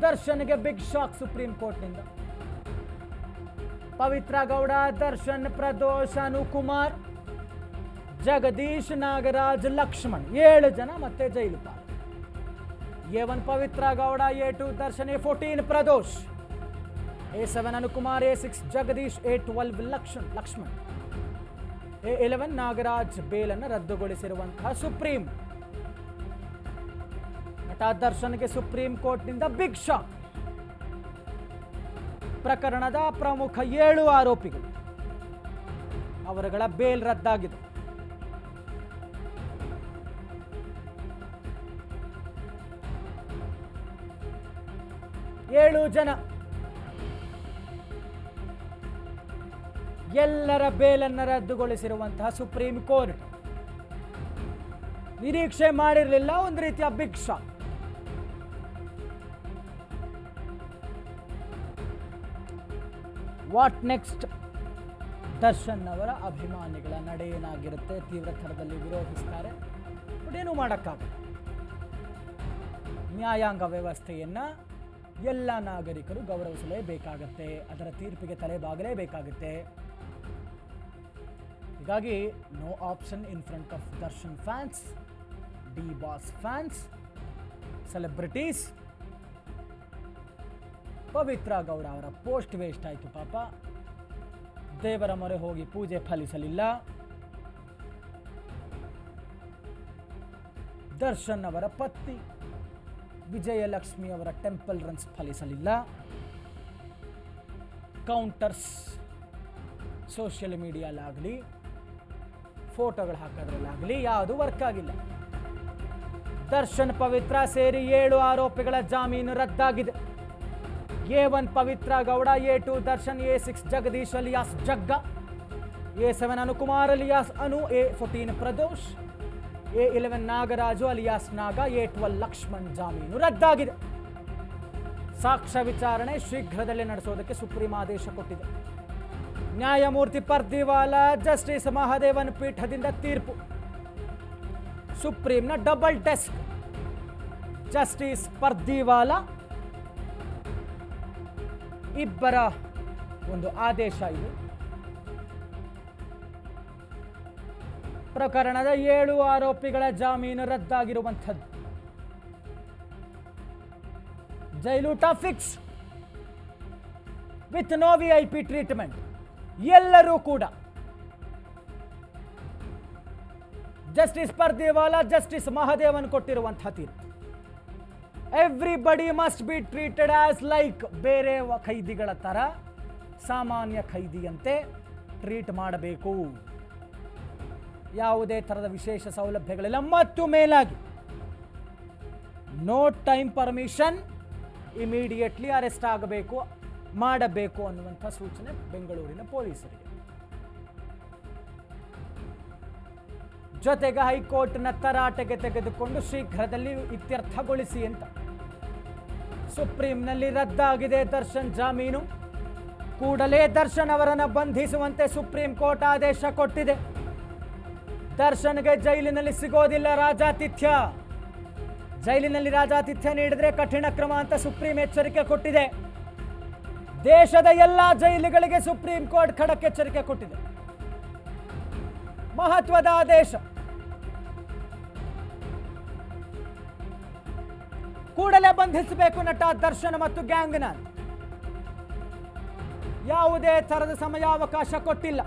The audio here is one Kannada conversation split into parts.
ದರ್ಶನ್ಗೆ ಬಿಗ್ ಶಾಕ್ ಸುಪ್ರೀಂ ಕೋರ್ಟ್ನಿಂದ. ಪವಿತ್ರ ಗೌಡ, ದರ್ಶನ್, ಪ್ರದೋಷ್, ಅನುಕುಮಾರ್, ಜಗದೀಶ್, ನಾಗರಾಜ್, ಲಕ್ಷ್ಮಣ್ 7 ಜನ ಮತ್ತೆ ಜೈಲು ಪಾಲು. A1 Pavithra Gowda, A2 Darshan, A14 Pradosh, A7 Anukumar, A6 Jagadish, A12 Lakshman, A11 Nagaraj ಬೇಲನ್ನು ರದ್ದುಗೊಳಿಸಿರುವಂತಹ ಸುಪ್ರೀಂ. ನಟ ದರ್ಶನ್ಗೆ ಸುಪ್ರೀಂ ಕೋರ್ಟ್ನಿಂದ ಬಿಗ್ ಶಾಕ್. ಪ್ರಕರಣದ ಪ್ರಮುಖ 7 ಆರೋಪಿಗಳು ಅವರುಗಳ ಬೇಲ್ ರದ್ದಾಗಿದೆ. ಏಳು ಜನ ಎಲ್ಲರ ಬೇಲನ್ನು ರದ್ದುಗೊಳಿಸಿರುವಂತಹ ಸುಪ್ರೀಂ ಕೋರ್ಟ್ ನಿರೀಕ್ಷೆ ಮಾಡಿರಲಿಲ್ಲ ಒಂದು ರೀತಿಯ big shock. What next? Darshan ಅವರ ಅಭಿಮಾನಿಗಳ ನಡೆ ಏನಾಗಿರುತ್ತೆ? ತೀವ್ರ ಥರದಲ್ಲಿ ವಿರೋಧಿಸ್ತಾರೆ, ಬಟ್ ಏನೂ ಮಾಡೋಕ್ಕಾಗಲ್ಲ. ನ್ಯಾಯಾಂಗ ವ್ಯವಸ್ಥೆಯನ್ನ ಎಲ್ಲ ನಾಗರಿಕರು ಗೌರವಿಸಲೇಬೇಕಾಗತ್ತೆ, ಅದರ ತೀರ್ಪಿಗೆ ತಲೆಬಾಗಲೇಬೇಕಾಗುತ್ತೆ. ಹೀಗಾಗಿ no option in front of Darshan fans, D boss fans, celebrities. Pavithra Gowda ಅವರ ಪೋಸ್ಟ್ ವೇಸ್ಟ್ ಆಯಿತು ಪಾಪ. ದೇವರ ಮೊರೆ ಹೋಗಿ ಪೂಜೆ ಫಲಿಸಲಿಲ್ಲ. ದರ್ಶನ್ ಅವರ ಪತ್ನಿ ವಿಜಯಲಕ್ಷ್ಮಿ ಅವರ ಟೆಂಪಲ್ ರನ್ಸ್ ಫಲಿಸಲಿಲ್ಲ. ಕೌಂಟರ್ಸ್ ಸೋಷಿಯಲ್ ಮೀಡಿಯಾಲಾಗಲಿ ಫೋಟೋಗಳು ಹಾಕೋದ್ರಲ್ಲಾಗಲಿ ಯಾವುದು ವರ್ಕ್ ಆಗಿಲ್ಲ. ದರ್ಶನ್ ಪವಿತ್ರ ಸೇರಿ 7 ಆರೋಪಿಗಳ ಜಾಮೀನು ರದ್ದಾಗಿದೆ. A1 Pavithra Gowda, A2 Darshan, A6 Jagadish alias Jagga, A7 Anukumar alias Anu, A14 Pradosh, A11 Nagaraju alias Naga, A12 Lakshman ಜಾಮೀನು ರದ್ದಾಗಿದೆ. ಸಾಕ್ಷ್ಯ ವಿಚಾರಣೆ ಶೀಘ್ರದಲ್ಲೇ ನಡೆಸೋದಕ್ಕೆ ಸುಪ್ರೀಂ ಆದೇಶ ಕೊಟ್ಟಿದೆ. ನ್ಯಾಯಮೂರ್ತಿ ಪರ್ದಿವಾಲಾ, ಜಸ್ಟಿಸ್ ಮಹದೇವನ್ ಪೀಠದಿಂದ ತೀರ್ಪು. ಸುಪ್ರೀಂನ ಡಬಲ್ ಡೆಸ್ಕ್ ಜಸ್ಟಿಸ್ ಪರ್ದಿವಾಲಾ ಇಬ್ಬರ ಒಂದು ಆದೇಶ ಇದು. ಪ್ರಕರಣದ 7 ಆರೋಪಿಗಳ ಜಾಮೀನು ರದ್ದಾಗಿರುವಂಥದ್ದು. ಜೈಲೂಟ fix with no VIP treatment. ಎಲ್ಲರೂ ಕೂಡ ಜಸ್ಟಿಸ್ ಪರ್ದಿವಾಲಾ, ಜಸ್ಟಿಸ್ ಮಹದೇವನ್ ಕೊಟ್ಟಿರುವಂತಹ ತೀರ್ಪು. Everybody must be treated as like, ಬೇರೆ ಖೈದಿಗಳ ತರ ಸಾಮಾನ್ಯ ಖೈದಿಯಂತೆ ಟ್ರೀಟ್ ಮಾಡಬೇಕು. ಯಾವುದೇ ಥರದ ವಿಶೇಷ ಸೌಲಭ್ಯಗಳಿಲ್ಲ. ಮತ್ತು ಮೇಲಾಗಿ no time permission, immediately arrest ಆಗಬೇಕು, ಮಾಡಬೇಕು ಅನ್ನುವಂಥ ಸೂಚನೆ ಬೆಂಗಳೂರಿನ ಪೊಲೀಸರಿಗೆ. ಜೊತೆಗೆ ಹೈಕೋರ್ಟ್ನ ತರಾಟೆಗೆ ತೆಗೆದುಕೊಂಡು ಶೀಘ್ರದಲ್ಲಿ ಇತ್ಯರ್ಥಗೊಳಿಸಿ ಅಂತ. ಸುಪ್ರೀಂನಲ್ಲಿ ರದ್ದಾಗಿದೆ ದರ್ಶನ್ ಜಾಮೀನು. ಕೂಡಲೇ ದರ್ಶನ್ ಅವರನ್ನು ಬಂಧಿಸುವಂತೆ ಸುಪ್ರೀಂ ಕೋರ್ಟ್ ಆದೇಶ ಕೊಟ್ಟಿದೆ. ದರ್ಶನ್ಗೆ ಜೈಲಿನಲ್ಲಿ ಸಿಗೋದಿಲ್ಲ ರಾಜಾತಿಥ್ಯ. ಜೈಲಿನಲ್ಲಿ ರಾಜಾತಿಥ್ಯ ನೀಡಿದ್ರೆ ಕಠಿಣ ಕ್ರಮ ಅಂತ ಸುಪ್ರೀಂ ಎಚ್ಚರಿಕೆ ಕೊಟ್ಟಿದೆ. ದೇಶದ ಎಲ್ಲ ಜೈಲುಗಳಿಗೆ ಸುಪ್ರೀಂ ಕೋರ್ಟ್ ಖಡಕ್ ಎಚ್ಚರಿಕೆ ಕೊಟ್ಟಿದೆ. ಮಹತ್ವದ ಆದೇಶ. ಕೂಡಲೇ ಬಂಧಿಸಬೇಕು ನಟ ದರ್ಶನ್ ಮತ್ತು ಗ್ಯಾಂಗ್ನ. ಯಾವುದೇ ತರದ ಸಮಯಾವಕಾಶ ಕೊಟ್ಟಿಲ್ಲ.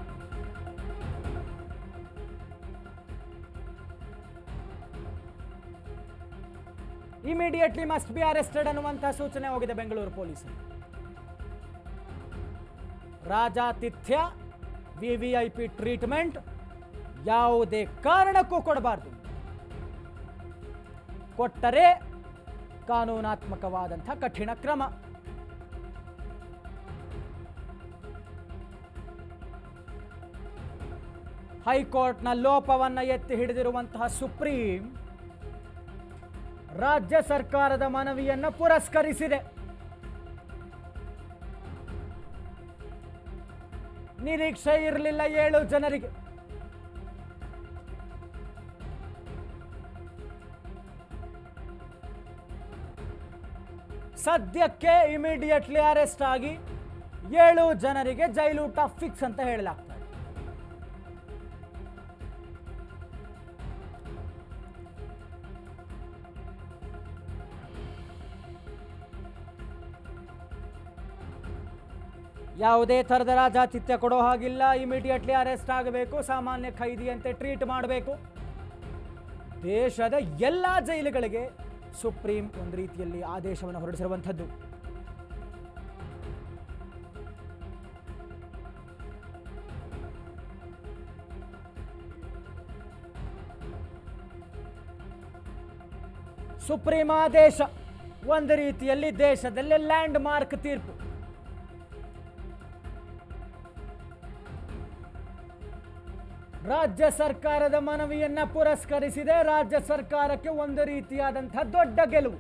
ಇಮಿಡಿಯೇಟ್ಲಿ ಮಸ್ಟ್ ಬಿ ಅರೆಸ್ಟೆಡ್ ಅನ್ನುವಂತಹ ಸೂಚನೆ ಹೋಗಿದೆ ಬೆಂಗಳೂರು ಪೊಲೀಸರು. ರಾಜಾತಿಥ್ಯ, VIP ಟ್ರೀಟ್ಮೆಂಟ್ ಯಾವುದೇ ಕಾರಣಕ್ಕೂ ಕೊಡಬಾರದು. ಕೊಟ್ಟರೆ ಕಾನೂನಾತ್ಮಕವಾದಂಥ ಕಠಿಣ ಕ್ರಮ. ಹೈಕೋರ್ಟ್ನ ಲೋಪವನ್ನು ಎತ್ತಿ ಹಿಡಿದಿರುವಂತಹ ಸುಪ್ರೀಂ ರಾಜ್ಯ ಸರ್ಕಾರದ ಮನವಿಯನ್ನು ಪುರಸ್ಕರಿಸಿದೆ. ನಿರೀಕ್ಷೆ ಇರಲಿಲ್ಲ 7 ಜನರಿಗೆ. ಸದ್ಯಕ್ಕೆ ಇಮಿಡಿಯೇಟ್ಲಿ ಅರೆಸ್ಟ್ ಆಗಿ 7 ಜನರಿಗೆ ಜೈಲೂಟ ಫಿಕ್ಸ್ ಅಂತ ಹೇಳಲಾಗ್ತದೆ. ಯಾವುದೇ ಥರದ ರಾಜಾತಿಥ್ಯ ಕೊಡೋ ಹಾಗಿಲ್ಲ. ಇಮಿಡಿಯೇಟ್ಲಿ ಅರೆಸ್ಟ್ ಆಗಬೇಕು, ಸಾಮಾನ್ಯ ಖೈದಿಯಂತೆ ಟ್ರೀಟ್ ಮಾಡಬೇಕು. ದೇಶದ ಎಲ್ಲ ಜೈಲುಗಳಿಗೆ ಸುಪ್ರೀಂ ಒಂದು ರೀತಿಯಲ್ಲಿ ಆದೇಶವನ್ನು ಹೊರಡಿಸಿರುವಂಥದ್ದು. ಸುಪ್ರೀಂ ಆದೇಶ ಒಂದು ರೀತಿಯಲ್ಲಿ ದೇಶದಲ್ಲೇ ಲ್ಯಾಂಡ್ ಮಾರ್ಕ್ ತೀರ್ಪು. ರಾಜ್ಯ ಸರ್ಕಾರದ ಮನವಿಯನ್ನ ಪುರಸ್ಕರಿಸಿದೆ. ರಾಜ್ಯ ಸರ್ಕಾರಕ್ಕೆ ಒಂದು ರೀತಿಯಾದಂತಹ ದೊಡ್ಡ ಗೆಲುವು.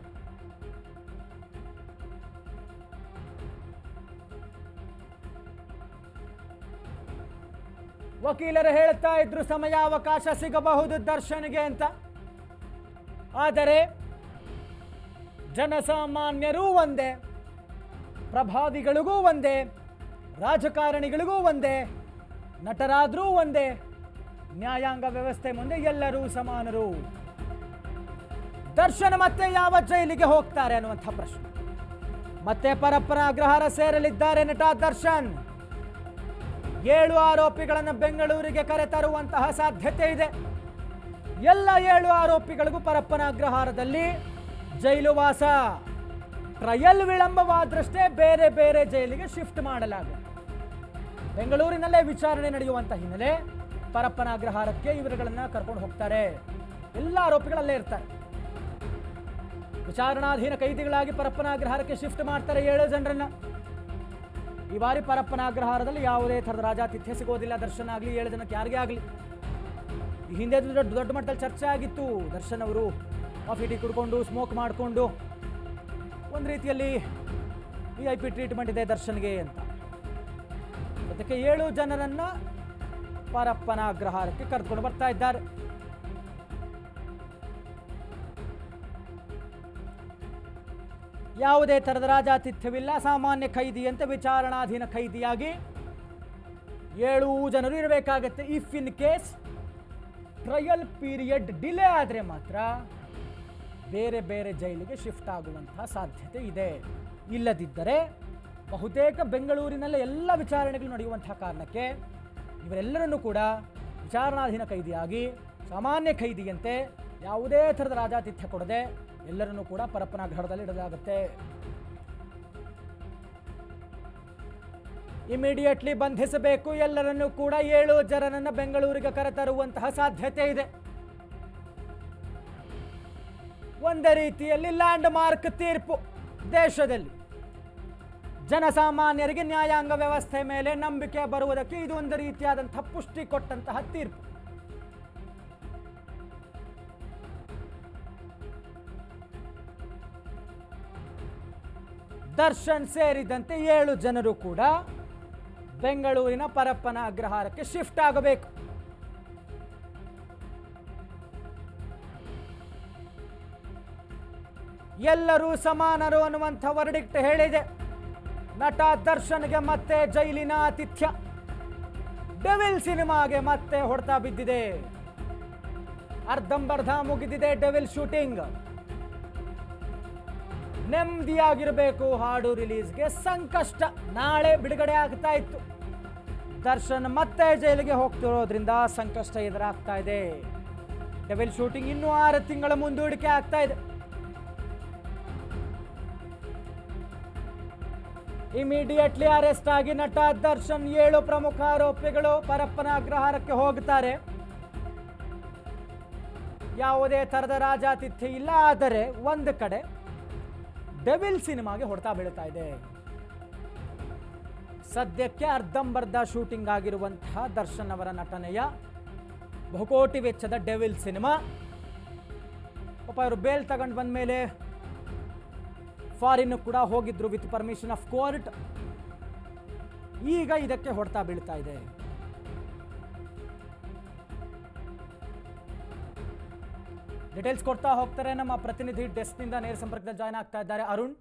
ವಕೀಲರು ಹೇಳ್ತಾ ಇದ್ರು ಸಮಯಾವಕಾಶ ಸಿಗಬಹುದು ದರ್ಶನ್ಗೆ ಅಂತ. ಆದರೆ ಜನಸಾಮಾನ್ಯರೂ ಒಂದೇ, ಪ್ರಭಾವಿಗಳಿಗೂ ಒಂದೇ, ರಾಜಕಾರಣಿಗಳಿಗೂ ಒಂದೇ, ನಟರಾದ್ರೂ ಒಂದೇ, ನ್ಯಾಯಾಂಗ ವ್ಯವಸ್ಥೆ ಮುಂದೆ ಎಲ್ಲರೂ ಸಮಾನರು. ದರ್ಶನ್ ಮತ್ತೆ ಯಾವ ಜೈಲಿಗೆ ಹೋಗ್ತಾರೆ ಅನ್ನುವಂಥ ಪ್ರಶ್ನೆ. ಮತ್ತೆ ಪರಪ್ಪನ ಅಗ್ರಹಾರ ಸೇರಲಿದ್ದಾರೆ ನಟ ದರ್ಶನ್. 7 ಆರೋಪಿಗಳನ್ನು ಬೆಂಗಳೂರಿಗೆ ಕರೆತರುವಂತಹ ಸಾಧ್ಯತೆ ಇದೆ. ಎಲ್ಲ 7 ಆರೋಪಿಗಳಿಗೂ ಪರಪ್ಪನ ಅಗ್ರಹಾರದಲ್ಲಿ ಜೈಲು ವಾಸ. ಟ್ರಯಲ್ ವಿಳಂಬವಾದ್ರಷ್ಟೇ ಬೇರೆ ಬೇರೆ ಜೈಲಿಗೆ ಶಿಫ್ಟ್ ಮಾಡಲಾಗುತ್ತೆ. ಬೆಂಗಳೂರಿನಲ್ಲೇ ವಿಚಾರಣೆ ನಡೆಯುವಂಥ ಹಿನ್ನೆಲೆ ಪರಪ್ಪನ ಅಗ್ರಹಾರಕ್ಕೆ ಇವರುಗಳನ್ನ ಕರ್ಕೊಂಡು ಹೋಗ್ತಾರೆ. ಎಲ್ಲ ಆರೋಪಿಗಳಲ್ಲೇ ಇರ್ತಾರೆ. ವಿಚಾರಣಾಧೀನ ಕೈದಿಗಳಾಗಿ ಪರಪ್ಪನ ಅಗ್ರಹಾರಕ್ಕೆ ಶಿಫ್ಟ್ ಮಾಡ್ತಾರೆ 7 ಜನರನ್ನ. ಈ ಬಾರಿ ಪರಪ್ಪನ ಅಗ್ರಹಾರದಲ್ಲಿ ಯಾವುದೇ ಥರದ ರಾಜಾತಿಥ್ಯ ಸಿಗೋದಿಲ್ಲ. ದರ್ಶನ್ ಆಗಲಿ 7 ಜನಕ್ಕೆ ಯಾರಿಗೇ ಆಗಲಿ. ಈ ಹಿಂದೆ ದೊಡ್ಡ ಮಟ್ಟದಲ್ಲಿ ಚರ್ಚೆ ಆಗಿತ್ತು. ದರ್ಶನ್ ಅವರು ಕಾಫಿ ಟೀ ಕುಡ್ಕೊಂಡು ಸ್ಮೋಕ್ ಮಾಡಿಕೊಂಡು ಒಂದು ರೀತಿಯಲ್ಲಿ VIP ಟ್ರೀಟ್ಮೆಂಟ್ ಇದೆ ದರ್ಶನ್ಗೆ ಅಂತ. ಅದಕ್ಕೆ 7 ಜನರನ್ನ ಪರಪ್ಪನ ಅಗ್ರಹಾರಕ್ಕೆ ಕರೆದುಕೊಂಡು ಬರ್ತಾ ಇದ್ದಾರೆ. ಯಾವುದೇ ಥರದ ರಾಜಾತಿಥ್ಯವಿಲ್ಲ. ಸಾಮಾನ್ಯ ಖೈದಿಯಂತೆ ವಿಚಾರಣಾಧೀನ ಖೈದಿಯಾಗಿ 7 ಜನರು ಇರಬೇಕಾಗತ್ತೆ. If in case trial period delay ಆದರೆ ಮಾತ್ರ ಬೇರೆ ಬೇರೆ ಜೈಲಿಗೆ ಶಿಫ್ಟ್ ಆಗುವಂತಹ ಸಾಧ್ಯತೆ ಇದೆ. ಇಲ್ಲದಿದ್ದರೆ ಬಹುತೇಕ ಬೆಂಗಳೂರಿನಲ್ಲೇ ಎಲ್ಲ ವಿಚಾರಣೆಗಳು ನಡೆಯುವಂತಹ ಕಾರಣಕ್ಕೆ ಇವರೆಲ್ಲರನ್ನೂ ಕೂಡ ವಿಚಾರಣಾಧೀನ ಖೈದಿಯಾಗಿ ಸಾಮಾನ್ಯ ಖೈದಿಯಂತೆ ಯಾವುದೇ ಥರದ ರಾಜಾತಿಥ್ಯ ಕೊಡದೆ ಎಲ್ಲರನ್ನೂ ಕೂಡ ಪರಪ್ಪನ ಅಗ್ರಹಾರದಲ್ಲಿ ಇಡಲಾಗುತ್ತೆ. ಇಮಿಡಿಯೇಟ್ಲಿ ಬಂಧಿಸಬೇಕು. ಎಲ್ಲರನ್ನೂ ಕೂಡ 7 ಜನರನ್ನು ಬೆಂಗಳೂರಿಗೆ ಕರೆತರುವಂತಹ ಸಾಧ್ಯತೆ ಇದೆ. ಒಂದೇ ರೀತಿಯಲ್ಲಿ ಲ್ಯಾಂಡ್ ಮಾರ್ಕ್ ತೀರ್ಪು. ದೇಶದಲ್ಲಿ ಜನಸಾಮಾನ್ಯರಿಗೆ ನ್ಯಾಯಾಂಗ ವ್ಯವಸ್ಥೆ ಮೇಲೆ ನಂಬಿಕೆ ಬರುವುದಕ್ಕೆ ಇದು ಒಂದು ರೀತಿಯಾದಂತಹ ಪುಷ್ಟಿ ಕೊಟ್ಟಂತಹ ತೀರ್ಪು. ದರ್ಶನ್ ಸೇರಿದಂತೆ 7 ಜನರು ಕೂಡ ಬೆಂಗಳೂರಿನ ಪರಪ್ಪನ ಅಗ್ರಹಾರಕ್ಕೆ ಶಿಫ್ಟ್ ಆಗಬೇಕು. ಎಲ್ಲರೂ ಸಮಾನರು ಅನ್ನುವಂಥ ವರ್ಡಿಕ್ಟ್ ಹೇಳಿದೆ. ನಟ ದರ್ಶನ್ಗೆ ಮತ್ತೆ ಜೈಲಿನ ಆತಿಥ್ಯ. ಡೆವಿಲ್ ಸಿನಿಮಾಗೆ ಮತ್ತೆ ಹೊಡೆತ ಬಿದ್ದಿದೆ. ಅರ್ಧಂಬರ್ಧ ಮುಗಿದಿದೆ ಡೆವಿಲ್ ಶೂಟಿಂಗ್. ನೆಮ್ಮದಿಯಾಗಿರಬೇಕು. ಹಾಡು ರಿಲೀಸ್ಗೆ ಸಂಕಷ್ಟ. ನಾಳೆ ಬಿಡುಗಡೆ ಆಗ್ತಾ ಇತ್ತು. ದರ್ಶನ್ ಮತ್ತೆ ಜೈಲಿಗೆ ಹೋಗ್ತಿರೋದ್ರಿಂದ ಸಂಕಷ್ಟ ಎದುರಾಗ್ತಾ ಇದೆ. ಡೆವಿಲ್ ಶೂಟಿಂಗ್ ಇನ್ನೂ 6 ತಿಂಗಳ ಮುಂದೂಡಿಕೆ ಆಗ್ತಾ ಇದೆ. ಇಮಿಡಿಯೇಟ್ಲಿ ಅರೆಸ್ಟ್ ಆಗಿ ನಟ ದರ್ಶನ್ 7 ಪ್ರಮುಖ ಆರೋಪಿಗಳು ಪರಪ್ಪನ ಅಗ್ರಹಾರಕ್ಕೆ ಹೋಗ್ತಾರೆ. ಯಾವುದೇ ಥರದ ರಾಜಾತಿಥ್ಯ ಇಲ್ಲ. ಆದರೆ ಒಂದು ಕಡೆ ಡೆವಿಲ್ ಸಿನಿಮಾಗೆ ಹೊಡೆತ ಬೀಳ್ತಾ ಇದೆ. ಸದ್ಯಕ್ಕೆ ಅರ್ಧಂಬರ್ಧ ಶೂಟಿಂಗ್ ಆಗಿರುವಂತಹ ದರ್ಶನ್ ಅವರ ನಟನೆಯ ಬಹುಕೋಟಿ ವೆಚ್ಚದ ಡೆವಿಲ್ ಸಿನಿಮಾ ಪಾಪ ಅವರು ಬೇಲ್ ತಗೊಂಡು ಬಂದ ಮೇಲೆ ಫಾರಿನ್ ಕೂಡ ಹೋಗಿದ್ರು ವಿತ್ ಪರ್ಮಿಷನ್ ಆಫ್ ಕೋರ್ಟ್. ಈಗ ಇದಕ್ಕೆ ಹೊಡೆತ ಬೀಳ್ತಾ ಇದೆ. ಡೀಟೇಲ್ಸ್ ಕೊಡ್ತಾ ಹೋಗ್ತಾರೆ ನಮ್ಮ ಪ್ರತಿನಿಧಿ ಡೆಸ್ಕ್ನಿಂದ ನೇರ ಸಂಪರ್ಕದಲ್ಲಿ ಜಾಯ್ನ್ ಆಗ್ತಾ ಇದ್ದಾರೆ ಅರುಣ್.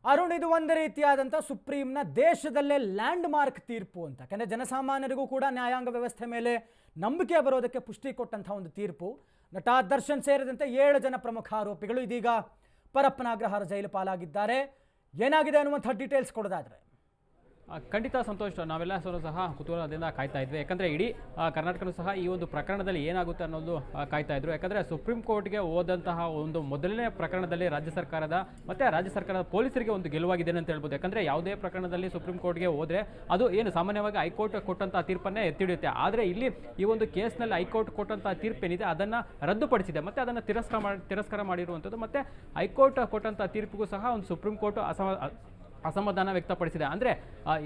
ಅರುಣ್, ಇದು ಒಂದು ರೀತಿಯಾದಂಥ ಸುಪ್ರೀಂನ ದೇಶದಲ್ಲೇ ಲ್ಯಾಂಡ್ ಮಾರ್ಕ್ ತೀರ್ಪು ಅಂತ. ಯಾಕಂದರೆ ಜನಸಾಮಾನ್ಯರಿಗೂ ಕೂಡ ನ್ಯಾಯಾಂಗ ವ್ಯವಸ್ಥೆ ಮೇಲೆ ನಂಬಿಕೆ ಬರೋದಕ್ಕೆ ಪುಷ್ಟಿ ಕೊಟ್ಟಂಥ ಒಂದು ತೀರ್ಪು. ನಟ ದರ್ಶನ್ ಸೇರಿದಂತೆ 7 ಜನ ಪ್ರಮುಖ ಆರೋಪಿಗಳು ಇದೀಗ ಪರಪ್ಪನಾಗ್ರಹಾರ ಜೈಲು ಪಾಲಾಗಿದ್ದಾರೆ. ಏನಾಗಿದೆ ಅನ್ನುವಂಥ ಡೀಟೇಲ್ಸ್ ಕೊಡೋದಾದರೆ ಖಂಡಿತ ಸಂತೋಷ, ನಾವೆಲ್ಲ ಸಹ ಕುತೂಹಲದಿಂದ ಕಾಯ್ತಾ ಇದ್ವಿ. ಯಾಕಂದರೆ ಇಡೀ ಕರ್ನಾಟಕನೂ ಸಹ ಈ ಒಂದು ಪ್ರಕರಣದಲ್ಲಿ ಏನಾಗುತ್ತೆ ಅನ್ನೋದು ಕಾಯ್ತಾ ಇದ್ರು. ಯಾಕಂದರೆ ಸುಪ್ರೀಂ ಕೋರ್ಟ್ಗೆ ಹೋದಂತಹ ಒಂದು ಮೊದಲನೇ ಪ್ರಕರಣದಲ್ಲಿ ರಾಜ್ಯ ಸರ್ಕಾರದ ಪೊಲೀಸರಿಗೆ ಒಂದು ಗೆಲುವಾಗಿದೆ ಅಂತ ಹೇಳ್ಬೋದು. ಯಾಕಂದರೆ ಯಾವುದೇ ಪ್ರಕರಣದಲ್ಲಿ ಸುಪ್ರೀಂ ಕೋರ್ಟ್ಗೆ ಹೋದರೆ ಅದು ಏನು ಸಾಮಾನ್ಯವಾಗಿ ಹೈಕೋರ್ಟ್ ಕೊಟ್ಟಂಥ ತೀರ್ಪನ್ನೇ ಎತ್ತಿಡಿಯುತ್ತೆ. ಆದರೆ ಇಲ್ಲಿ ಈ ಒಂದು ಕೇಸ್ನಲ್ಲಿ ಹೈಕೋರ್ಟ್ ಕೊಟ್ಟಂಥ ತೀರ್ಪೇನಿದೆ ಅದನ್ನು ರದ್ದುಪಡಿಸಿದೆ ಮತ್ತು ಅದನ್ನು ತಿರಸ್ಕಾರ ಮಾಡಿರುವಂಥದ್ದು. ಮತ್ತು ಹೈಕೋರ್ಟ್ ಕೊಟ್ಟಂಥ ತೀರ್ಪಿಗೂ ಸಹ ಒಂದು ಸುಪ್ರೀಂ ಕೋರ್ಟ್ ಅಸಮಾಧಾನ ವ್ಯಕ್ತಪಡಿಸಿದೆ. ಅಂದರೆ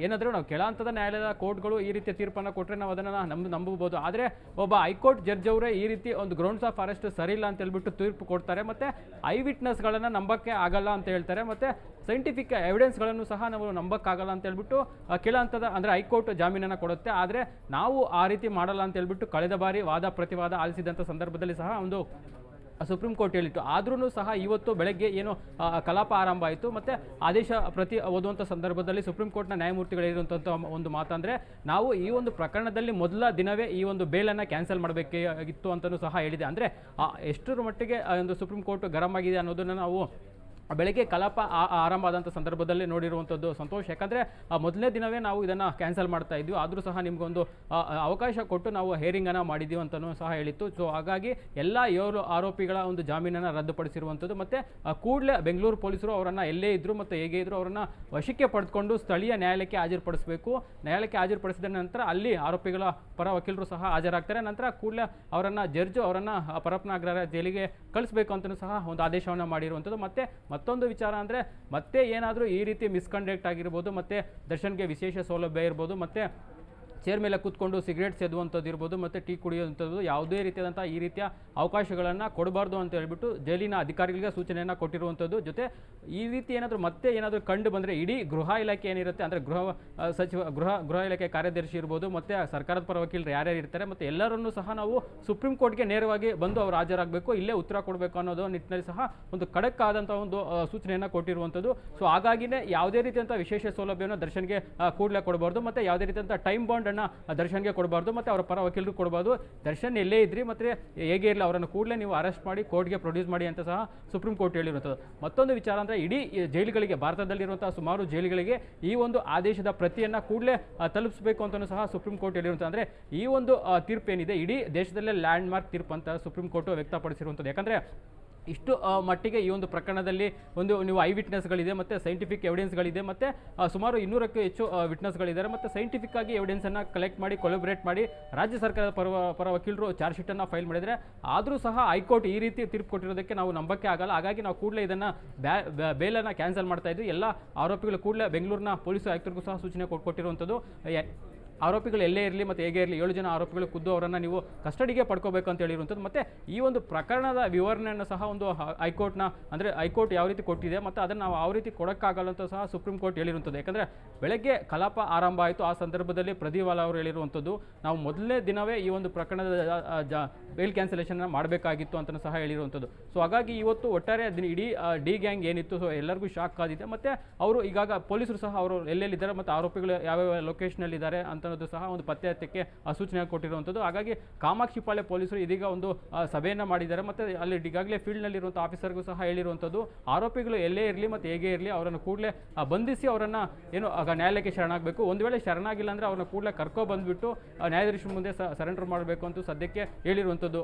ಏನಾದರೂ ನಾವು ಕೆಳ ಹಂತದ ನ್ಯಾಯಾಲಯದ ಕೋರ್ಟ್ಗಳು ಈ ರೀತಿಯ ತೀರ್ಪನ್ನು ಕೊಟ್ಟರೆ ನಾವು ಅದನ್ನು ನಂಬಬಹುದು. ಆದರೆ ಒಬ್ಬ ಹೈಕೋರ್ಟ್ ಜಡ್ಜ್ ಅವರೇ ಈ ರೀತಿ ಒಂದು ಗ್ರೌಂಡ್ಸ್ ಆಫ್ ಅರೆಸ್ಟ್ ಸರಿ ಇಲ್ಲ ಅಂತ ಹೇಳ್ಬಿಟ್ಟು ತೀರ್ಪು ಕೊಡ್ತಾರೆ. ಮತ್ತು ಐ ವಿಟ್ನೆಸ್ಗಳನ್ನು ನಂಬಕ್ಕೆ ಆಗಲ್ಲ ಅಂತ ಹೇಳ್ತಾರೆ. ಮತ್ತು ಸೈಂಟಿಫಿಕ್ ಎವಿಡೆನ್ಸ್ಗಳನ್ನು ಸಹ ನಾವು ನಂಬಕ್ಕಾಗಲ್ಲ ಅಂತ ಹೇಳ್ಬಿಟ್ಟು ಕೆಳ ಹಂತದ ಅಂದರೆ ಹೈಕೋರ್ಟ್ ಜಾಮೀನನ್ನು ಕೊಡುತ್ತೆ. ಆದರೆ ನಾವು ಆ ರೀತಿ ಮಾಡಲ್ಲ ಅಂತ ಹೇಳ್ಬಿಟ್ಟು ಕಳೆದ ಬಾರಿ ವಾದ ಪ್ರತಿವಾದ ಆಲಿಸಿದಂಥ ಸಂದರ್ಭದಲ್ಲಿ ಸಹ ಒಂದು ಸುಪ್ರೀಂ ಕೋರ್ಟ್ ಹೇಳಿತ್ತು. ಆದ್ರೂ ಸಹ ಇವತ್ತು ಬೆಳಗ್ಗೆ ಏನು ಕಲಾಪ ಆರಂಭ ಆಯಿತು. ಮತ್ತು ಆದೇಶ ಪ್ರತಿ ಓದುವಂಥ ಸಂದರ್ಭದಲ್ಲಿ ಸುಪ್ರೀಂ ಕೋರ್ಟ್ನ ನ್ಯಾಯಮೂರ್ತಿಗಳಿರುವಂಥ ಒಂದು ಮಾತಂದರೆ, ನಾವು ಈ ಒಂದು ಪ್ರಕರಣದಲ್ಲಿ ಮೊದಲ ದಿನವೇ ಈ ಒಂದು ಬೇಲನ್ನು ಕ್ಯಾನ್ಸಲ್ ಮಾಡಬೇಕಾಗಿತ್ತು ಅಂತಲೂ ಸಹ ಹೇಳಿದೆ. ಅಂದರೆ ಎಷ್ಟರ ಮಟ್ಟಿಗೆ ಒಂದು ಸುಪ್ರೀಂ ಕೋರ್ಟ್ ಗರಂ ಆಗಿದೆ ಅನ್ನೋದನ್ನು ನಾವು ಬೆಳಗ್ಗೆ ಕಲಾಪ ಆರಂಭ ಆದಂಥ ಸಂದರ್ಭದಲ್ಲಿ ನೋಡಿರುವಂಥದ್ದು ಸಂತೋಷ. ಯಾಕಂದರೆ ಮೊದಲನೇ ದಿನವೇ ನಾವು ಇದನ್ನು ಕ್ಯಾನ್ಸಲ್ ಮಾಡ್ತಾ ಇದ್ವಿ, ಆದರೂ ಸಹ ನಿಮಗೊಂದು ಅವಕಾಶ ಕೊಟ್ಟು ನಾವು ಹೇರಿಂಗನ್ನು ಮಾಡಿದ್ದೀವಿ ಅಂತಲೂ ಸಹ ಹೇಳಿತ್ತು. ಸೊ ಹಾಗಾಗಿ ಎಲ್ಲ 7 ಆರೋಪಿಗಳ ಒಂದು ಜಾಮೀನನ್ನು ರದ್ದುಪಡಿಸಿರುವಂಥದ್ದು. ಮತ್ತು ಕೂಡಲೇ ಬೆಂಗಳೂರು ಪೊಲೀಸರು ಅವರನ್ನು ಎಲ್ಲೇ ಇದ್ದರು ಮತ್ತು ಹೇಗೆ ಇದ್ದರೂ ಅವರನ್ನು ವಶಕ್ಕೆ ಪಡೆದುಕೊಂಡು ಸ್ಥಳೀಯ ನ್ಯಾಯಾಲಯಕ್ಕೆ ಹಾಜರುಪಡಿಸಬೇಕು. ನ್ಯಾಯಾಲಯಕ್ಕೆ ಹಾಜರುಪಡಿಸಿದ ನಂತರ ಅಲ್ಲಿ ಆರೋಪಿಗಳ ಪರ ವಕೀಲರು ಸಹ ಹಾಜರಾಗ್ತಾರೆ. ನಂತರ ಕೂಡಲೇ ಅವರನ್ನು ಜಡ್ಜು ಅವರನ್ನು ಪರಪ್ಪನಾಗ್ರಹಾರ ಜೈಲಿಗೆ ಕಳಿಸಬೇಕು ಅಂತಲೂ ಸಹ ಒಂದು ಆದೇಶವನ್ನು ಮಾಡಿರುವಂಥದ್ದು. ಮತ್ತು ಮತ್ತೊಂದು ವಿಚಾರ ಅಂದರೆ ಮತ್ತೆ ಏನಾದರೂ ಈ ರೀತಿ ಮಿಸ್ಕಂಡಕ್ಟ್ ಆಗಿರ್ಬೋದು, ಮತ್ತು ದರ್ಶನ್ಗೆ ವಿಶೇಷ ಸೌಲಭ್ಯ ಇರ್ಬೋದು, ಮತ್ತು ಚೇರ್ ಮೇಲೆ ಕೂತ್ಕೊಂಡು ಸಿಗರೇಟ್ ಸೇದುವಂಥದ್ದು ಇರ್ಬೋದು, ಮತ್ತು ಟೀ ಕುಡಿಯುವಂಥದ್ದು, ಯಾವುದೇ ರೀತಿಯಾದಂಥ ಈ ರೀತಿಯ ಅವಕಾಶಗಳನ್ನು ಕೊಡಬಾರ್ದು ಅಂತ ಹೇಳ್ಬಿಟ್ಟು ಜೈಲಿನ ಅಧಿಕಾರಿಗಳಿಗೆ ಸೂಚನೆಯನ್ನು ಕೊಟ್ಟಿರುವಂಥದ್ದು. ಜೊತೆ ಈ ರೀತಿ ಏನಾದರೂ ಕಂಡು ಬಂದರೆ ಇಡೀ ಗೃಹ ಇಲಾಖೆ ಏನಿರುತ್ತೆ, ಅಂದರೆ ಗೃಹ ಇಲಾಖೆ ಕಾರ್ಯದರ್ಶಿ ಇರ್ಬೋದು, ಮತ್ತು ಸರ್ಕಾರದ ಪರ ವಕೀಲರು ಯಾರ್ಯಾರು ಇರ್ತಾರೆ, ಮತ್ತು ಎಲ್ಲರನ್ನೂ ಸಹ ನಾವು ಸುಪ್ರೀಂ ಕೋರ್ಟ್ಗೆ ನೇರವಾಗಿ ಬಂದು ಅವರು ಹಾಜರಾಗಬೇಕು, ಇಲ್ಲೇ ಉತ್ತರ ಕೊಡಬೇಕು ಅನ್ನೋದು ನಿಟ್ಟಿನಲ್ಲಿ ಸಹ ಒಂದು ಖಡಕ್ ಆದಂಥ ಒಂದು ಸೂಚನೆಯನ್ನು ಕೊಟ್ಟಿರುವಂಥದ್ದು. ಸೊ ಹಾಗಾಗಿನೇ ಯಾವುದೇ ರೀತಿಯಂಥ ವಿಶೇಷ ಸೌಲಭ್ಯವನ್ನು ದರ್ಶನ್ಗೆ ಕೂಡಲೇ ಕೊಡಬಾರ್ದು, ಮತ್ತು ಯಾವುದೇ ರೀತಿಯಂಥ ಟೈಮ್ ಬಾಂಡ್ ದರ್ಶನ್ಗೆ ಕೊಡಬಾರ್ದು, ಮತ್ತು ಅವರ ಪರ ವಕೀಲರು ಕೊಡಬಾರ್ದು. ದರ್ಶನ್ ಎಲ್ಲೇ ಇದ್ರಿ ಮತ್ತು ಹೇಗೆ ಇರಲಿ ಅವರನ್ನು ಕೂಡಲೇ ನೀವು ಅರೆಸ್ಟ್ ಮಾಡಿ ಕೋರ್ಟ್ಗೆ ಪ್ರೊಡ್ಯೂಸ್ ಮಾಡಿ ಅಂತ ಸಹ ಸುಪ್ರೀಂ ಕೋರ್ಟ್ ಹೇಳಿರುವಂಥದ್ದು. ಮತ್ತೊಂದು ವಿಚಾರ ಅಂದರೆ ಇಡೀ ಜೈಲುಗಳಿಗೆ, ಭಾರತದಲ್ಲಿರುವಂತಹ ಸುಮಾರು ಜೈಲುಗಳಿಗೆ ಈ ಒಂದು ಆದೇಶದ ಪ್ರತಿಯನ್ನು ಕೂಡಲೇ ತಲುಪಿಸಬೇಕು ಅಂತಲೂ ಸಹ ಸುಪ್ರೀಂ ಕೋರ್ಟ್ ಹೇಳಿರುವಂಥದ್ದು. ಅಂದರೆ ಈ ಒಂದು ತೀರ್ಪೇನಿದೆ ಇಡೀ ದೇಶದಲ್ಲೇ ಲ್ಯಾಂಡ್ ಮಾರ್ಕ್ ತೀರ್ಪು ಅಂತ ಸುಪ್ರೀಂ ಕೋರ್ಟ್ ವ್ಯಕ್ತಪಡಿಸಿರುವಂಥದ್ದು. ಯಾಕಂದರೆ ಇಷ್ಟು ಮಟ್ಟಿಗೆ ಈ ಒಂದು ಪ್ರಕರಣದಲ್ಲಿ ನೀವು ಐ ವಿಟ್ನೆಸ್ಗಳಿದೆ, ಮತ್ತು ಸೈಂಟಿಫಿಕ್ ಎವಿಡೆನ್ಸ್ಗಳಿದೆ, ಮತ್ತು ಸುಮಾರು 200ಕ್ಕೂ ಹೆಚ್ಚು ವಿಟ್ನೆಸ್ಗಳಿದ್ದಾರೆ, ಮತ್ತು ಸೈಂಟಿಫಿಕ್ ಆಗಿ ಎವಿಡೆನ್ಸನ್ನು ಕಲೆಕ್ಟ್ ಮಾಡಿ ಕೊಲೊಬ್ರೇಟ್ ಮಾಡಿ ರಾಜ್ಯ ಸರ್ಕಾರದ ಪರ ವಕೀಲರು ಚಾರ್ಜ್ ಶೀಟನ್ನು ಫೈಲ್ ಮಾಡಿದರೆ, ಆದರೂ ಸಹ ಹೈಕೋರ್ಟ್ ಈ ರೀತಿ ತೀರ್ಪು ಕೊಟ್ಟಿರೋದಕ್ಕೆ ನಾವು ನಂಬಕ್ಕೆ ಆಗಲ್ಲ. ಹಾಗಾಗಿ ನಾವು ಕೂಡಲೇ ಇದನ್ನು ಬೇಲನ್ನು ಕ್ಯಾನ್ಸಲ್ ಮಾಡ್ತಾ ಇದ್ವಿ. ಎಲ್ಲ ಆರೋಪಿಗಳು ಕೂಡಲೇ ಬೆಂಗಳೂರಿನ ಪೊಲೀಸ್ ಆಯುಕ್ತರಿಗೂ ಸಹ ಸೂಚನೆ ಕೊಟ್ಟಿರುವಂಥದ್ದು. ಆರೋಪಿಗಳು ಎಲ್ಲೇ ಇರಲಿ ಮತ್ತು ಹೇಗೆ ಇರಲಿ 7 ಜನ ಆರೋಪಿಗಳು ಖುದ್ದು ಅವರನ್ನು ನೀವು ಕಸ್ಟಡಿಗೆ ಪಡ್ಕೋಬೇಕು ಅಂತ ಹೇಳಿರುವಂಥದ್ದು. ಮತ್ತು ಈ ಒಂದು ಪ್ರಕರಣದ ವಿವರಣೆಯನ್ನು ಸಹ ಒಂದು ಹೈಕೋರ್ಟ್ ಯಾವ ರೀತಿ ಕೊಟ್ಟಿದೆ ಮತ್ತು ಅದನ್ನು ನಾವು ಯಾವ ರೀತಿ ಕೊಡೋಕ್ಕಾಗಲ್ಲ ಅಂತ ಸಹ ಸುಪ್ರೀಂ ಕೋರ್ಟ್ ಹೇಳಿರುವಂಥದ್ದು. ಯಾಕಂದರೆ ಬೆಳಗ್ಗೆ ಕಲಾಪ ಆರಂಭ ಆಯಿತು, ಆ ಸಂದರ್ಭದಲ್ಲಿ ಪ್ರದೀವಾಲಾ ಅವರು ಹೇಳಿರುವಂಥದ್ದು, ನಾವು ಮೊದಲನೇ ದಿನವೇ ಈ ಒಂದು ಪ್ರಕರಣದ ಬೇಲ್ ಕ್ಯಾನ್ಸಲೇಷನ್ ಮಾಡಬೇಕಾಗಿತ್ತು ಅಂತ ಸಹ ಹೇಳಿರುವಂಥದ್ದು. ಸೊ ಹಾಗಾಗಿ ಇವತ್ತು ಒಟ್ಟಾರೆ ಇಡೀ ಡಿ ಗ್ಯಾಂಗ್ ಏನಿತ್ತು, ಸೊ ಎಲ್ಲರಿಗೂ ಶಾಕ್ ಆಗಿದೆ. ಮತ್ತು ಅವರು ಈಗಾಗ ಪೊಲೀಸರು ಸಹ ಅವರು ಎಲ್ಲೆಲ್ಲಿದ್ದಾರೆ ಮತ್ತು ಆರೋಪಿಗಳು ಯಾವ್ಯಾವ ಲೊಕೇಶನಲ್ಲಿದ್ದಾರೆ ಅಂತ ಸಹ ಒಂದು ಪತ್ತೆ ಹತ್ತಕ್ಕೆ ಸೂಚನೆ ಕೊಟ್ಟಿರುವಂಥದ್ದು. ಹಾಗಾಗಿ ಕಾಮಾಕ್ಷಿಪಾಳ್ಯ ಪೊಲೀಸರು ಇದೀಗ ಒಂದು ಸಭೆಯನ್ನು ಮಾಡಿದ್ದಾರೆ, ಮತ್ತು ಅಲ್ಲಿ ಈಗಾಗಲೇ ಫೀಲ್ಡ್ನಲ್ಲಿರುವಂಥ ಆಫೀಸರ್ಗೂ ಸಹ ಹೇಳಿರುವಂಥದ್ದು, ಆರೋಪಿಗಳು ಎಲ್ಲೇ ಇರಲಿ ಮತ್ತು ಹೇಗೆ ಇರಲಿ ಅವರನ್ನು ಕೂಡಲೇ ಬಂಧಿಸಿ ಅವರನ್ನು ನ್ಯಾಯಾಲಯಕ್ಕೆ ಶರಣಾಗಬೇಕು. ಒಂದು ವೇಳೆ ಶರಣಾಗಿಲ್ಲ ಅಂದರೆ ಅವ್ರನ್ನ ಕೂಡಲೇ ಬಂದುಬಿಟ್ಟು ನ್ಯಾಯಾಧೀಶರ ಮುಂದೆ ಸರೆಂಡರ್ ಮಾಡಬೇಕು ಅಂತ ಸದ್ಯಕ್ಕೆ ಹೇಳಿರುವಂಥದ್ದು.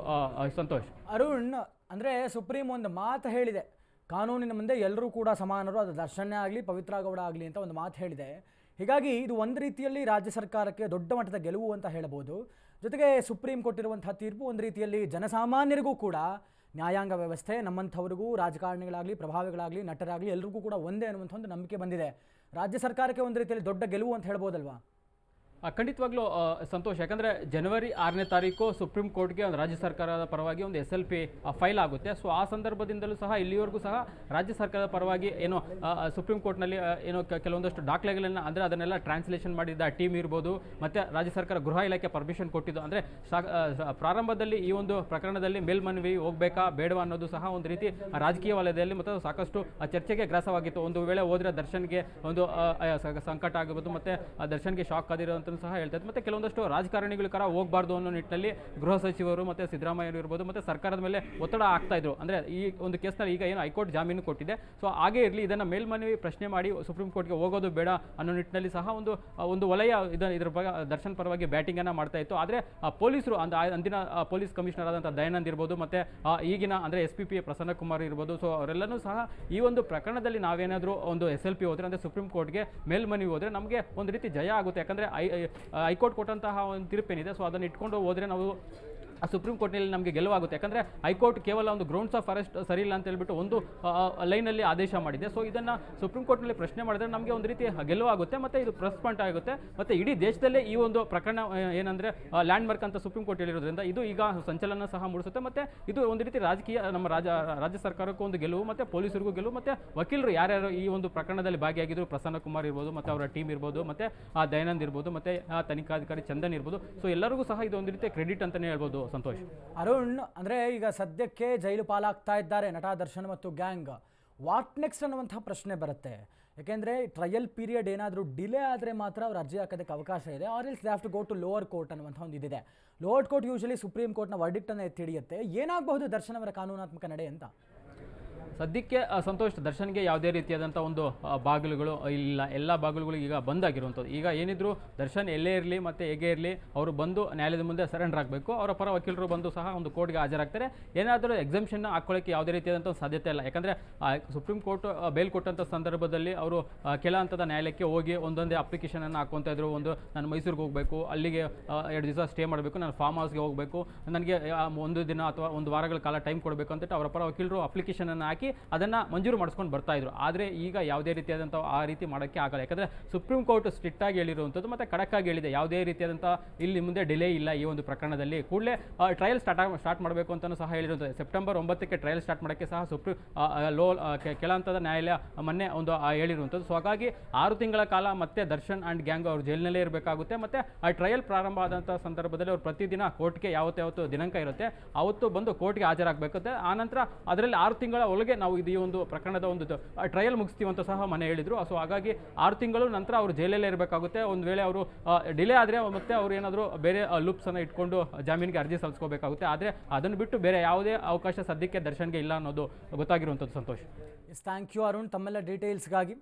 ಸಂತೋಷ್. ಅರುಣ್, ಅಂದರೆ ಸುಪ್ರೀಂ ಒಂದು ಮಾತು ಹೇಳಿದೆ, ಕಾನೂನಿನ ಮುಂದೆ ಎಲ್ಲರೂ ಕೂಡ ಸಮಾನರು, ಅದು ದರ್ಶನ್ಯ ಆಗಲಿ ಪವಿತ್ರ ಗೌಡ ಆಗಲಿ ಅಂತ ಒಂದು ಮಾತು ಹೇಳಿದೆ. ಹೀಗಾಗಿ ಇದು ಒಂದು ರೀತಿಯಲ್ಲಿ ರಾಜ್ಯ ಸರ್ಕಾರಕ್ಕೆ ದೊಡ್ಡ ಮಟ್ಟದ ಗೆಲುವು ಅಂತ ಹೇಳಬಹುದು. ಜೊತೆಗೆ ಸುಪ್ರೀಂ ಕೊಟ್ಟಿರುವಂಥ ತೀರ್ಪು ಒಂದು ರೀತಿಯಲ್ಲಿ ಜನಸಾಮಾನ್ಯರಿಗೂ ಕೂಡ ನ್ಯಾಯಾಂಗ ವ್ಯವಸ್ಥೆ, ನಮ್ಮಂಥವ್ರಿಗೂ ರಾಜಕಾರಣಿಗಳಾಗಲಿ ಪ್ರಭಾವಿಗಳಾಗಲಿ ನಟರಾಗಲಿ ಎಲ್ರಿಗೂ ಕೂಡ ಒಂದೇ ಅನ್ನುವಂಥ ಒಂದು ನಂಬಿಕೆ ಬಂದಿದೆ. ರಾಜ್ಯ ಸರ್ಕಾರಕ್ಕೆ ಒಂದು ರೀತಿಯಲ್ಲಿ ದೊಡ್ಡ ಗೆಲುವು ಅಂತ ಹೇಳ್ಬೋದಲ್ವಾ? ಖಂಡಿತವಾಗ್ಲೂ ಸಂತೋಷ್, ಯಾಕಂದರೆ ಜನವರಿ 6ನೇ ತಾರೀಕು ಸುಪ್ರೀಂ ಕೋರ್ಟ್ಗೆ ಒಂದು ರಾಜ್ಯ ಸರ್ಕಾರದ ಪರವಾಗಿ ಒಂದು SLP ಫೈಲ್ ಆಗುತ್ತೆ. ಸೊ ಆ ಸಂದರ್ಭದಿಂದಲೂ ಸಹ ಇಲ್ಲಿವರೆಗೂ ಸಹ ರಾಜ್ಯ ಸರ್ಕಾರದ ಪರವಾಗಿ ಏನೋ ಸುಪ್ರೀಂ ಕೋರ್ಟ್ನಲ್ಲಿ ಏನೋ ಕೆಲವೊಂದಷ್ಟು ದಾಖಲೆಗಳನ್ನು ಅಂದರೆ ಅದನ್ನೆಲ್ಲ ಟ್ರಾನ್ಸ್ಲೇಷನ್ ಮಾಡಿದ್ದ ಟೀಮ್ ಇರ್ಬೋದು, ಮತ್ತು ರಾಜ್ಯ ಸರ್ಕಾರ ಗೃಹ ಇಲಾಖೆ ಪರ್ಮಿಷನ್ ಕೊಟ್ಟಿದ್ದು. ಅಂದರೆ ಪ್ರಾರಂಭದಲ್ಲಿ ಈ ಒಂದು ಪ್ರಕರಣದಲ್ಲಿ ಮೇಲ್ಮನವಿ ಹೋಗಬೇಕಾ ಬೇಡವಾ ಅನ್ನೋದು ಸಹ ಒಂದು ರೀತಿ ರಾಜಕೀಯ ವಲಯದಲ್ಲಿ ಮತ್ತು ಸಾಕಷ್ಟು ಚರ್ಚೆಗೆ ಗ್ರಾಸವಾಗಿತ್ತು. ಒಂದು ವೇಳೆ ಹೋದರೆ ದರ್ಶನ್ಗೆ ಒಂದು ಸಂಕಟ ಆಗಿರ್ಬೋದು, ಮತ್ತು ದರ್ಶನ್ಗೆ ಶಾಕ್ ಆಗಿರೋಂಥ ಸಹ ಹೇಳ್ತಾರೆ. ಮತ್ತು ಕೆಲವೊಂದಷ್ಟು ರಾಜಕಾರಣಿಗಳ ಕರ ಹೋಗಬಾರ್ದು ಅನ್ನೋ ನಿಟ್ಟಿನಲ್ಲಿ ಗೃಹ ಸಚಿವರು ಮತ್ತು ಸಿದ್ದರಾಮಯ್ಯ ಇರ್ಬೋದು ಮತ್ತು ಸರ್ಕಾರದ ಮೇಲೆ ಒತ್ತಡ ಆಗ್ತಾ ಇದ್ರು. ಅಂದರೆ ಈ ಒಂದು ಕೇಸ್ನಲ್ಲಿ ಈಗ ಏನು ಹೈಕೋರ್ಟ್ ಜಾಮೀನು ಕೊಟ್ಟಿದೆ, ಸೊ ಹಾಗೇ ಇರಲಿ, ಇದನ್ನು ಮೇಲ್ಮನವಿ ಪ್ರಶ್ನೆ ಮಾಡಿ ಸುಪ್ರೀಂ ಕೋರ್ಟ್ಗೆ ಹೋಗೋದು ಬೇಡ ಅನ್ನೋ ನಿಟ್ಟಿನಲ್ಲಿ ಸಹ ಒಂದು ವಲಯ ಇದ್ರ ಬಗ್ಗೆ ದರ್ಶನ್ ಪರವಾಗಿ ಬ್ಯಾಟಿಂಗನ್ನು ಮಾಡ್ತಾ ಇತ್ತು. ಆದರೆ ಪೊಲೀಸರು ಅಂದಿನ ಪೊಲೀಸ್ ಕಮಿಷನರ್ ಆದಂಥ ದಯಾನಂದ್ ಇರ್ಬೋದು, ಮತ್ತು ಈಗಿನ ಅಂದರೆ SPP ಪ್ರಸನ್ನ ಕುಮಾರ್ ಇರ್ಬೋದು, ಸೊ ಅವರೆಲ್ಲನೂ ಸಹ ಈ ಒಂದು ಪ್ರಕರಣದಲ್ಲಿ ನಾವೇನಾದರೂ ಒಂದು SLP ಹೋದರೆ ಅಂದರೆ ಸುಪ್ರೀಂ ಕೋರ್ಟ್ಗೆ ಮೇಲ್ಮನವಿ ಹೋದರೆ ನಮಗೆ ಒಂದು ರೀತಿ ಜಯ ಆಗುತ್ತೆ. ಯಾಕಂದರೆ ಹೈಕೋರ್ಟ್ ಕೊಟ್ಟಂತಹ ಒಂದು ತೀರ್ಪೇನಿದೆ, ಸೊ ಅದನ್ನು ಇಟ್ಕೊಂಡು ಹೋದರೆ ನಾವು ಸುಪ್ರೀಂ ಕೋರ್ಟ್ನಲ್ಲಿ ನಮಗೆ ಗೆಲುವಾಗುತ್ತೆ. ಯಾಕಂದರೆ ಹೈಕೋರ್ಟ್ ಕೇವಲ ಒಂದು ಗ್ರೌಂಡ್ಸ್ ಆಫ್ ಅರೆಸ್ಟ್ ಸರಿ ಇಲ್ಲ ಅಂತ ಹೇಳ್ಬಿಟ್ಟು ಒಂದು ಲೈನಲ್ಲಿ ಆದೇಶ ಮಾಡಿದೆ. ಸೊ ಇದನ್ನು ಸುಪ್ರೀಂ ಕೋರ್ಟ್ನಲ್ಲಿ ಪ್ರಶ್ನೆ ಮಾಡಿದ್ರೆ ನಮಗೆ ಒಂದು ರೀತಿ ಗೆಲುವಾಗುತ್ತೆ, ಮತ್ತು ಇದು ಪ್ಲಸ್ ಪಾಯಿಂಟ್ ಆಗುತ್ತೆ. ಮತ್ತು ಇಡೀ ದೇಶದಲ್ಲೇ ಈ ಒಂದು ಪ್ರಕರಣ ಏನಂದರೆ ಲ್ಯಾಂಡ್ ಮಾರ್ಕ್ ಅಂತ ಸುಪ್ರೀಂ ಕೋರ್ಟ್ ಹೇಳಿರೋದ್ರಿಂದ ಇದು ಈಗ ಸಂಚಲನ ಸಹ ಮೂಡಿಸುತ್ತೆ. ಮತ್ತು ಇದು ಒಂದು ರೀತಿ ರಾಜಕೀಯ ನಮ್ಮ ರಾಜ್ಯ ಸರ್ಕಾರಕ್ಕೂ ಒಂದು ಗೆಲುವು, ಮತ್ತು ಪೊಲೀಸರಿಗೂ ಗೆಲುವು, ಮತ್ತು ವಕೀಲರು ಯಾರ್ಯಾರು ಈ ಒಂದು ಪ್ರಕರಣದಲ್ಲಿ ಭಾಗಿಯಾಗಿದ್ದರು, ಪ್ರಸನ್ನ ಕುಮಾರ್ ಇರ್ಬೋದು, ಮತ್ತು ಅವರ ಟೀಮ್ ಇರ್ಬೋದು, ಮತ್ತು ದಯಾನಂದ್ ಇರ್ಬೋದು, ಮತ್ತು ತನಿಖಾಧಿಕಾರಿ ಚಂದನ್ ಇರ್ಬೋದು, ಸೊ ಎಲ್ಲರಿಗೂ ಸಹ ಇದು ಒಂದು ರೀತಿ ಕ್ರೆಡಿಟ್ ಅಂತಲೇ ಹೇಳ್ಬೋದು. ಸಂತೋಷ್, ಅರುಣ್, ಅಂದರೆ ಈಗ ಸದ್ಯಕ್ಕೆ ಜೈಲು ಪಾಲಾಗ್ತಾ ಇದ್ದಾರೆ ನಟ ದರ್ಶನ್ ಮತ್ತು ಗ್ಯಾಂಗ್. ವಾಟ್ ನೆಕ್ಸ್ಟ್ ಅನ್ನುವಂಥ ಪ್ರಶ್ನೆ ಬರುತ್ತೆ. ಯಾಕೆಂದರೆ ಟ್ರಯಲ್ ಪೀರಿಯಡ್ ಏನಾದರೂ ಡಿಲೇ ಆದರೆ ಮಾತ್ರ ಅವ್ರು ಅರ್ಜಿ ಹಾಕೋದಕ್ಕೆ ಅವಕಾಶ ಇದೆ. Or else they have to go to lower court ಅನ್ನುವಂಥ ಒಂದು ಇದಿದೆ. ಲೋವರ್ ಕೋರ್ಟ್ ಯೂಶಲಿ ಸುಪ್ರೀಂ ಕೋರ್ಟ್ನ ವರ್ಡಿಕ್ಟನ್ನು ಎತ್ತಿ ಹಿಡಿಯುತ್ತೆ. ಏನಾಗಬಹುದು ದರ್ಶನ್ ಅವರ ಕಾನೂನಾತ್ಮಕ ನಡೆ ಅಂತ? ಸದ್ಯಕ್ಕೆ ಸಂತೋಷ್, ದರ್ಶನ್ಗೆ ಯಾವುದೇ ರೀತಿಯಾದಂಥ ಒಂದು ಬಾಗಿಲುಗಳು ಇಲ್ಲ, ಎಲ್ಲ ಬಾಗಿಲುಗಳು ಈಗ ಬಂದಾಗಿರುವಂಥದ್ದು. ಈಗ ಏನಿದ್ರು ದರ್ಶನ್ ಎಲ್ಲೇ ಇರಲಿ ಮತ್ತು ಹೇಗೆ ಇರಲಿ ಅವರು ಬಂದು ನ್ಯಾಯಾಲಯದ ಮುಂದೆ ಸರೆಂಡರ್ ಆಗಬೇಕು. ಅವರ ಪರ ವಕೀಲರು ಬಂದು ಸಹ ಒಂದು ಕೋರ್ಟ್ಗೆ ಹಾಜರಾಗ್ತಾರೆ. ಏನಾದರೂ ಎಕ್ಸಮ್ಷನ್ ಹಾಕ್ಕೊಳ್ಳೋಕ್ಕೆ ಯಾವುದೇ ರೀತಿಯಾದಂಥ ಸಾಧ್ಯತೆ ಇಲ್ಲ. ಯಾಕಂದರೆ ಸುಪ್ರೀಂ ಕೋರ್ಟ್ ಬೇಲ್ ಕೊಟ್ಟಂಥ ಸಂದರ್ಭದಲ್ಲಿ ಅವರು ಕೆಳ ಹಂತದ ನ್ಯಾಯಾಲಯಕ್ಕೆ ಹೋಗಿ ಒಂದೊಂದೇ ಅಪ್ಲಿಕೇಶನನ್ನು ಹಾಕ್ಕೊತಾ ಇದ್ರು. ಒಂದು ನಾನು ಮೈಸೂರಿಗೆ ಹೋಗಬೇಕು, ಅಲ್ಲಿಗೆ 2 ದಿವಸ ಸ್ಟೇ ಮಾಡಬೇಕು, ನಾನು ಫಾರ್ಮ್ ಹೌಸ್ಗೆ ಹೋಗಬೇಕು, ನನಗೆ 1 ದಿನ ಅಥವಾ 1 ವಾರಗಳ ಕಾಲ ಟೈಮ್ ಕೊಡಬೇಕು ಅಂತ ಅವರ ಪರ ವಕೀಲರು ಅಪ್ಲಿಕೇಶನನ್ನು ಹಾಕಿ ಅದನ್ನು ಮಂಜೂರು ಮಾಡಿಸ್ಕೊಂಡು ಬರ್ತಾ ಇದ್ರು. ಆದರೆ ಈಗ ಯಾವುದೇ ರೀತಿಯಾದಂಥ ಆ ರೀತಿ ಮಾಡೋಕ್ಕೆ ಆಗಲ್ಲ. ಯಾಕಂದರೆ ಸುಪ್ರೀಂ ಕೋರ್ಟ್ ಸ್ಟ್ರಿಕ್ಟಾಗಿ ಹೇಳಿರುವಂಥದ್ದು ಮತ್ತು ಖಡಕ್ಕಾಗಿ ಹೇಳಿದೆ, ಯಾವುದೇ ರೀತಿಯಾದಂಥ ಇಲ್ಲಿ ಮುಂದೆ ಡಿಲೇ ಇಲ್ಲ. ಈ ಒಂದು ಪ್ರಕರಣದಲ್ಲಿ ಕೂಡಲೇ ಟ್ರಯಲ್ ಸ್ಟಾರ್ಟ್ ಮಾಡಬೇಕು ಅಂತಲೂ ಸಹ ಹೇಳಿರುತ್ತದೆ. ಸೆಪ್ಟೆಂಬರ್ 9ಕ್ಕೆ ಟ್ರಯಲ್ ಸ್ಟಾರ್ಟ್ ಮಾಡೋಕ್ಕೆ ಸಹ ಕೆಳ ಹಂತದ ನ್ಯಾಯಾಲಯ ಮೊನ್ನೆ ಒಂದು ಹೇಳಿರುವಂಥದ್ದು. ಸೊ ಹಾಗಾಗಿ 6 ತಿಂಗಳ ಕಾಲ ಮತ್ತೆ ದರ್ಶನ್ ಆ್ಯಂಡ್ ಗ್ಯಾಂಗ್ ಅವರು ಜೈಲಿನಲ್ಲೇ ಇರಬೇಕಾಗುತ್ತೆ. ಮತ್ತು ಆ ಟ್ರಯಲ್ ಪ್ರಾರಂಭ ಆದಂಥ ಸಂದರ್ಭದಲ್ಲಿ ಅವರು ಪ್ರತಿದಿನ ಕೋರ್ಟ್ಗೆ ಯಾವತ್ತು ದಿನಾಂಕ ಇರುತ್ತೆ ಅವತ್ತು ಬಂದು ಕೋರ್ಟ್ಗೆ ಹಾಜರಾಗಬೇಕಾಗುತ್ತೆ. ಆನಂತರ ಅದರಲ್ಲಿ 6 ತಿಂಗಳ ಒಳಗೆ ನಾವು ಈ ಒಂದು ಪ್ರಕರಣದ ಒಂದು ಟ್ರಯಲ್ ಮುಗಿಸ್ತೀವಿ ಅಂತ ಸಹ ಮನೆ ಹೇಳಿದ್ರು. ಸೊ ಹಾಗಾಗಿ 6 ತಿಂಗಳು ನಂತರ ಅವರು ಜೈಲಲ್ಲೇ ಇರಬೇಕಾಗುತ್ತೆ. ಒಂದು ವೇಳೆ ಅವರು ಡಿಲೇ ಆದರೆ ಮತ್ತೆ ಅವರು ಏನಾದರೂ ಬೇರೆ ಲೂಪ್ಸನ್ನು ಇಟ್ಕೊಂಡು ಜಾಮೀನಿಗೆ ಅರ್ಜಿ ಸಲ್ಲಿಸ್ಕೋಬೇಕಾಗುತ್ತೆ. ಆದರೆ ಅದನ್ನು ಬಿಟ್ಟು ಬೇರೆ ಯಾವುದೇ ಅವಕಾಶ ಸದ್ಯಕ್ಕೆ ದರ್ಶನ್ಗೆ ಇಲ್ಲ ಅನ್ನೋದು ಗೊತ್ತಾಗಿರುವಂಥದ್ದು. ಸಂತೋಷ್, ಥ್ಯಾಂಕ್ ಯು ಅರುಣ್ ತಮ್ಮೆಲ್ಲ ಡೀಟೇಲ್ಸ್ಗಾಗಿ.